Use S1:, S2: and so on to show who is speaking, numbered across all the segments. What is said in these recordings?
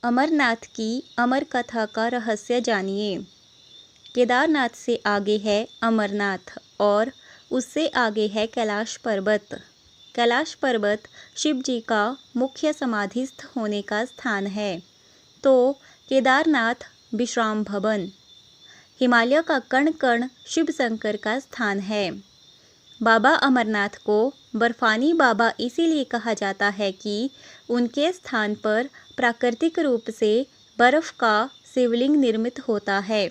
S1: अमरनाथ की अमर कथा का रहस्य जानिए। केदारनाथ से आगे है अमरनाथ और उससे आगे है कैलाश पर्वत। कैलाश पर्वत शिव जी का मुख्य समाधिस्थ होने का स्थान है, तो केदारनाथ विश्राम भवन। हिमालय का कण कण शिव शंकर का स्थान है। बाबा अमरनाथ को बर्फानी बाबा इसीलिए कहा जाता है कि उनके स्थान पर प्राकृतिक रूप से बर्फ का शिवलिंग निर्मित होता है।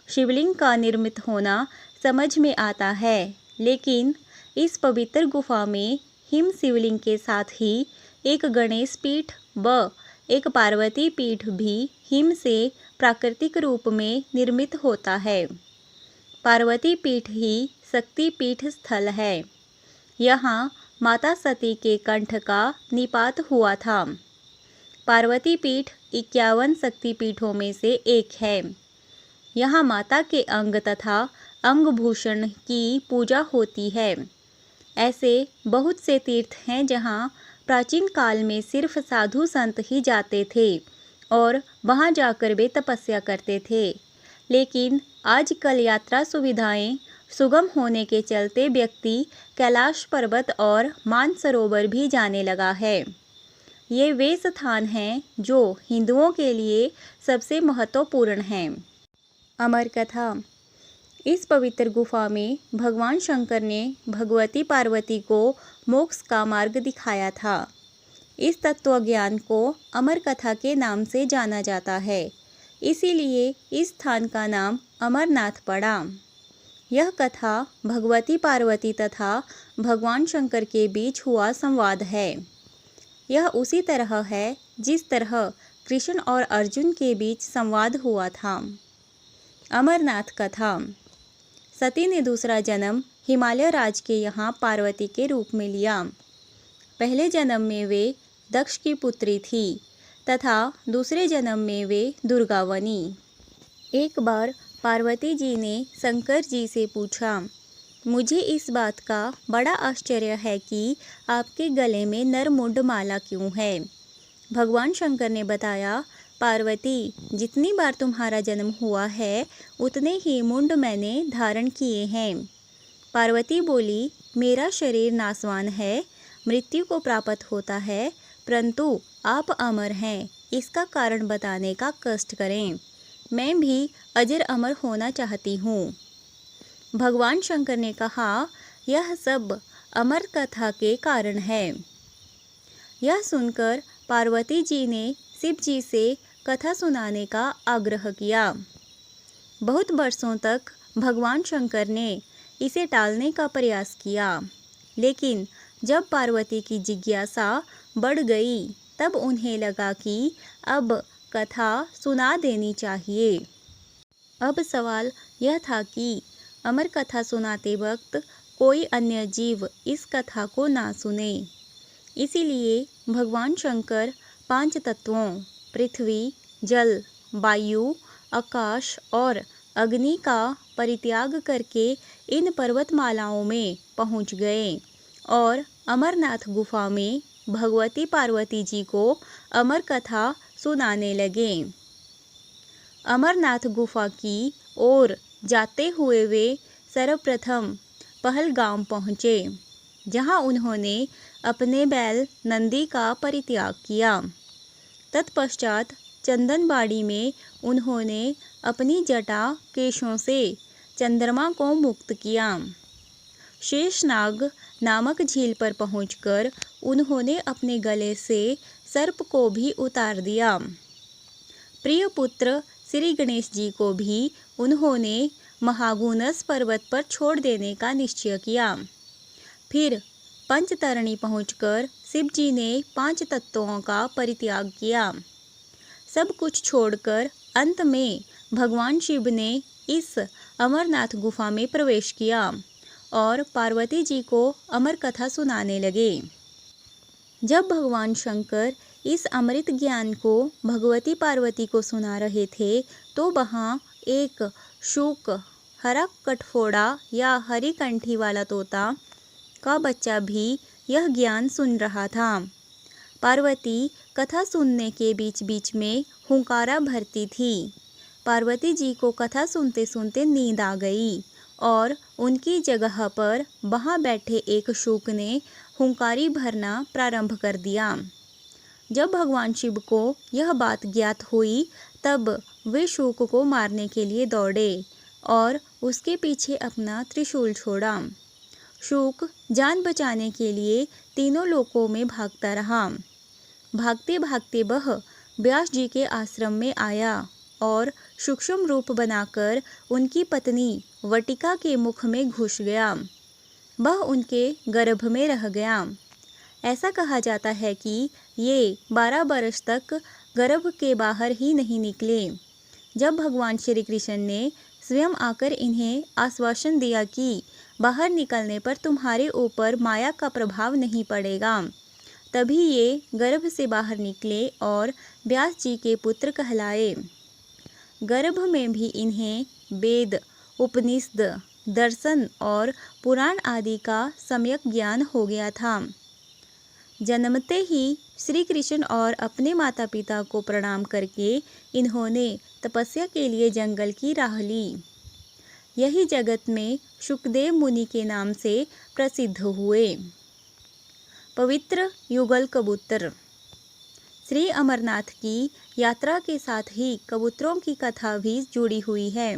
S1: शिवलिंग का निर्मित होना समझ में आता है, लेकिन इस पवित्र गुफा में हिम शिवलिंग के साथ ही एक गणेश पीठ व एक पार्वती पीठ भी हिम से प्राकृतिक रूप में निर्मित होता है। पार्वती पीठ ही शक्ति पीठ स्थल है। यहाँ माता सती के कंठ का निपात हुआ था। पार्वती पीठ 51 शक्तिपीठों में से एक है। यहाँ माता के अंग तथा अंगभूषण की पूजा होती है। ऐसे बहुत से तीर्थ हैं जहाँ प्राचीन काल में सिर्फ साधु संत ही जाते थे और वहाँ जाकर वे तपस्या करते थे, लेकिन आजकल यात्रा सुविधाएं सुगम होने के चलते व्यक्ति कैलाश पर्वत और मानसरोवर भी जाने लगा है। ये वे स्थान हैं जो हिंदुओं के लिए सबसे महत्वपूर्ण हैं। अमर कथा। इस पवित्र गुफा में भगवान शंकर ने भगवती पार्वती को मोक्ष का मार्ग दिखाया था। इस तत्व ज्ञान को अमर कथा के नाम से जाना जाता है, इसीलिए इस स्थान का नाम अमरनाथ पड़ा। यह कथा भगवती पार्वती तथा भगवान शंकर के बीच हुआ संवाद है। यह उसी तरह है जिस तरह कृष्ण और अर्जुन के बीच संवाद हुआ था। अमरनाथ कथा। सती ने दूसरा जन्म हिमालय राज के यहाँ पार्वती के रूप में लिया। पहले जन्म में वे दक्ष की पुत्री थी तथा दूसरे जन्म में वे दुर्गा बनी। एक बार पार्वती जी ने शंकर जी से पूछा, मुझे इस बात का बड़ा आश्चर्य है कि आपके गले में नरमुंड माला क्यों है। भगवान शंकर ने बताया, पार्वती, जितनी बार तुम्हारा जन्म हुआ है उतने ही मुंड मैंने धारण किए हैं। पार्वती बोली, मेरा शरीर नासवान है, मृत्यु को प्राप्त होता है, परंतु आप अमर हैं, इसका कारण बताने का कष्ट करें। मैं भी अजर अमर होना चाहती हूँ। भगवान शंकर ने कहा, यह सब अमर कथा के कारण है। यह सुनकर पार्वती जी ने शिव जी से कथा सुनाने का आग्रह किया। बहुत वर्षों तक भगवान शंकर ने इसे टालने का प्रयास किया, लेकिन जब पार्वती की जिज्ञासा बढ़ गई तब उन्हें लगा कि अब कथा सुना देनी चाहिए। अब सवाल यह था कि अमर कथा सुनाते वक्त कोई अन्य जीव इस कथा को ना सुने। इसीलिए भगवान शंकर 5 तत्वों पृथ्वी, जल, वायु, आकाश और अग्नि का परित्याग करके इन पर्वतमालाओं में पहुंच गए और अमरनाथ गुफा में भगवती पार्वती जी को अमर कथा सुनाने लगे। अमरनाथ गुफा की ओर जाते हुए वे सर्वप्रथम पहलगाम पहुँचे, जहाँ उन्होंने अपने बैल नंदी का परित्याग किया। तत्पश्चात चंदनबाड़ी में उन्होंने अपनी जटा केशों से चंद्रमा को मुक्त किया। शेषनाग नामक झील पर पहुंचकर उन्होंने अपने गले से सर्प को भी उतार दिया। प्रिय पुत्र श्री गणेश जी को भी उन्होंने महागुनस पर्वत पर छोड़ देने का निश्चय किया। फिर पंचतरणी पहुंचकर शिव जी ने 5 तत्वों का परित्याग किया। सब कुछ छोड़कर अंत में भगवान शिव ने इस अमरनाथ गुफा में प्रवेश किया और पार्वती जी को अमर कथा सुनाने लगे। जब भगवान शंकर इस अमृत ज्ञान को भगवती पार्वती को सुना रहे थे तो वहाँ एक शूक, हरा कटफोड़ा या हरी कंठी वाला तोता का बच्चा भी यह ज्ञान सुन रहा था। पार्वती कथा सुनने के बीच बीच में हुंकारा भरती थी। पार्वती जी को कथा सुनते सुनते नींद आ गई और उनकी जगह पर वहाँ बैठे एक शूक ने हुंकारी भरना प्रारंभ कर दिया। जब भगवान शिव को यह बात ज्ञात हुई तब वे शूक को मारने के लिए दौड़े और उसके पीछे अपना त्रिशूल छोड़ा। शूक जान बचाने के लिए तीनों लोकों में भागता रहा। भागते भागते वह व्यास जी के आश्रम में आया और सूक्ष्म रूप बनाकर उनकी पत्नी वटिका के मुख में घुस गया। वह उनके गर्भ में रह गया। ऐसा कहा जाता है कि ये 12 वर्ष तक गर्भ के बाहर ही नहीं निकले। जब भगवान श्री कृष्ण ने स्वयं आकर इन्हें आश्वासन दिया कि बाहर निकलने पर तुम्हारे ऊपर माया का प्रभाव नहीं पड़ेगा, तभी ये गर्भ से बाहर निकले और व्यास जी के पुत्र कहलाए। गर्भ में भी इन्हें वेद, उपनिषद, दर्शन और पुराण आदि का सम्यक ज्ञान हो गया था। जन्मते ही श्री कृष्ण और अपने माता पिता को प्रणाम करके इन्होंने तपस्या के लिए जंगल की राह ली। यही जगत में शुकदेव मुनि के नाम से प्रसिद्ध हुए। पवित्र युगल कबूतर। श्री अमरनाथ की यात्रा के साथ ही कबूतरों की कथा भी जुड़ी हुई है।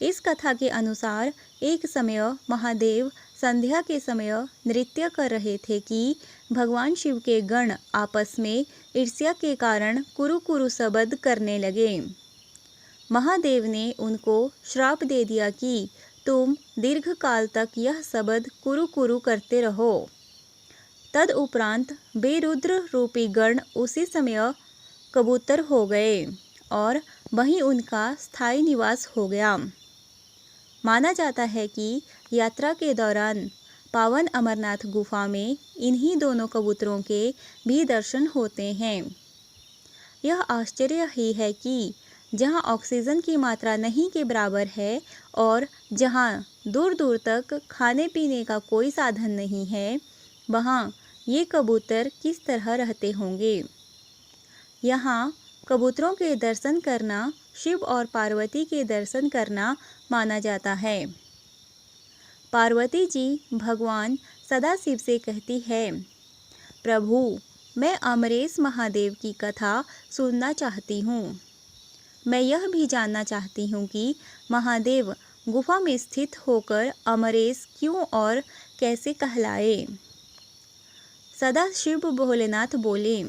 S1: इस कथा के अनुसार एक समय महादेव संध्या के समय नृत्य कर रहे थे कि भगवान शिव के गण आपस में ईर्ष्या के कारण कुरु कुरु शब्द करने लगे। महादेव ने उनको श्राप दे दिया कि तुम दीर्घ काल तक यह शब्द कुरु कुरु करते रहो। तद उपरांत बेरुद्र रूपी गण उसी समय कबूतर हो गए और वहीं उनका स्थायी निवास हो गया। माना जाता है कि यात्रा के दौरान पावन अमरनाथ गुफा में इन्हीं दोनों कबूतरों के भी दर्शन होते हैं। यह आश्चर्य ही है कि जहाँ ऑक्सीजन की मात्रा नहीं के बराबर है और जहाँ दूर दूर तक खाने पीने का कोई साधन नहीं है, वहाँ ये कबूतर किस तरह रहते होंगे। यहाँ कबूतरों के दर्शन करना शिव और पार्वती के दर्शन करना माना जाता है। पार्वती जी भगवान सदाशिव से कहती है, प्रभु मैं अमरेश महादेव की कथा सुनना चाहती हूँ। मैं यह भी जानना चाहती हूँ कि महादेव गुफा में स्थित होकर अमरेश क्यों और कैसे कहलाए। सदाशिव भोलेनाथ बोले,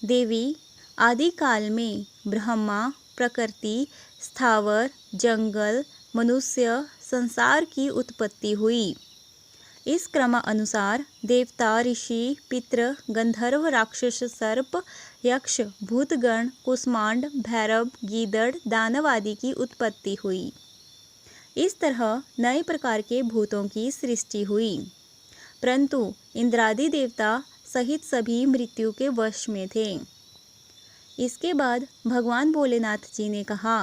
S1: देवी आदिकाल में ब्रह्मा प्रकृति, स्थावर, जंगल, मनुष्य, संसार की उत्पत्ति हुई। इस क्रम अनुसार देवता, ऋषि, पितृ, गंधर्व, राक्षस, सर्प, यक्ष, भूतगण, कुष्मांड, भैरव, गीदड़, दानव आदि की उत्पत्ति हुई। इस तरह नए प्रकार के भूतों की सृष्टि हुई, परंतु इंद्रादि देवता सहित सभी मृत्यु के वश में थे। इसके बाद भगवान भोलेनाथ जी ने कहा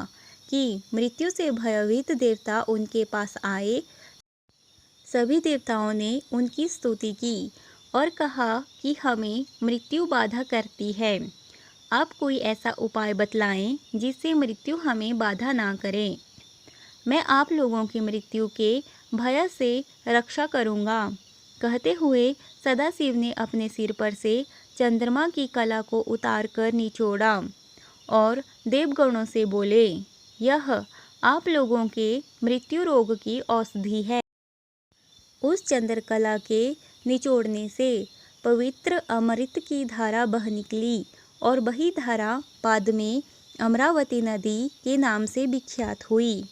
S1: कि मृत्यु से भयभीत देवता उनके पास आए। सभी देवताओं ने उनकी स्तुति की और कहा कि हमें मृत्यु बाधा करती है। आप कोई ऐसा उपाय बतलाएं जिससे मृत्यु हमें बाधा ना करे। मैं आप लोगों की मृत्यु के भय से रक्षा करूँगा। कहते हुए सदाशिव ने अपने सिर पर से चंद्रमा की कला को उतारकर निचोड़ा और देवगणों से बोले, यह आप लोगों के मृत्यु रोग की औषधि है। उस चंद्रकला के निचोड़ने से पवित्र अमृत की धारा बह निकली और वही धारा बाद में अमरावती नदी के नाम से विख्यात हुई।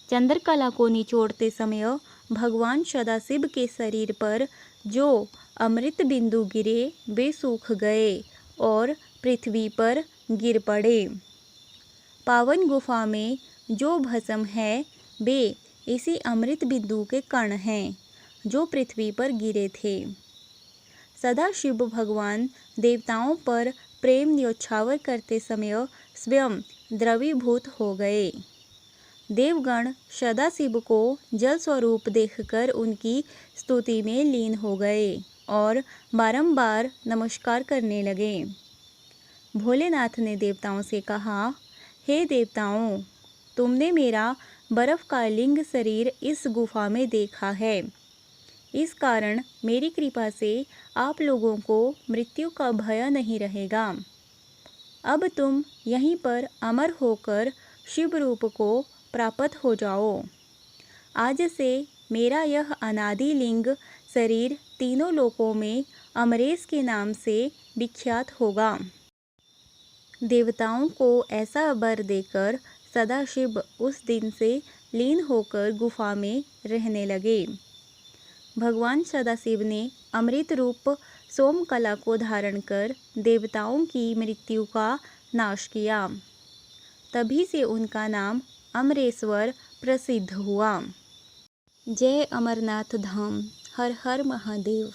S1: चंद्रकला को निचोड़ते समय भगवान सदाशिव के शरीर पर जो अमृत बिंदु गिरे वे सूख गए और पृथ्वी पर गिर पड़े। पावन गुफा में जो भस्म है वे इसी अमृत बिंदु के कण हैं जो पृथ्वी पर गिरे थे। सदाशिव भगवान देवताओं पर प्रेम न्योछावर करते समय स्वयं द्रवीभूत हो गए। देवगण सदाशिव को जल स्वरूप देखकर उनकी स्तुति में लीन हो गए और बारंबार नमस्कार करने लगे। भोलेनाथ ने देवताओं से कहा, हे देवताओं, तुमने मेरा बर्फ का लिंग शरीर इस गुफा में देखा है। इस कारण मेरी कृपा से आप लोगों को मृत्यु का भय नहीं रहेगा। अब तुम यहीं पर अमर होकर शिव रूप को प्राप्त हो जाओ। आज से मेरा यह अनादि लिंग शरीर तीनों लोकों में अमरेश के नाम से विख्यात होगा। देवताओं को ऐसा वर देकर सदाशिव उस दिन से लीन होकर गुफा में रहने लगे। भगवान सदाशिव ने अमृत रूप सोमकला को धारण कर देवताओं की मृत्यु का नाश किया। तभी से उनका नाम अमरेश्वर प्रसिद्ध हुआ। जय अमरनाथ धाम। हर हर महादेव।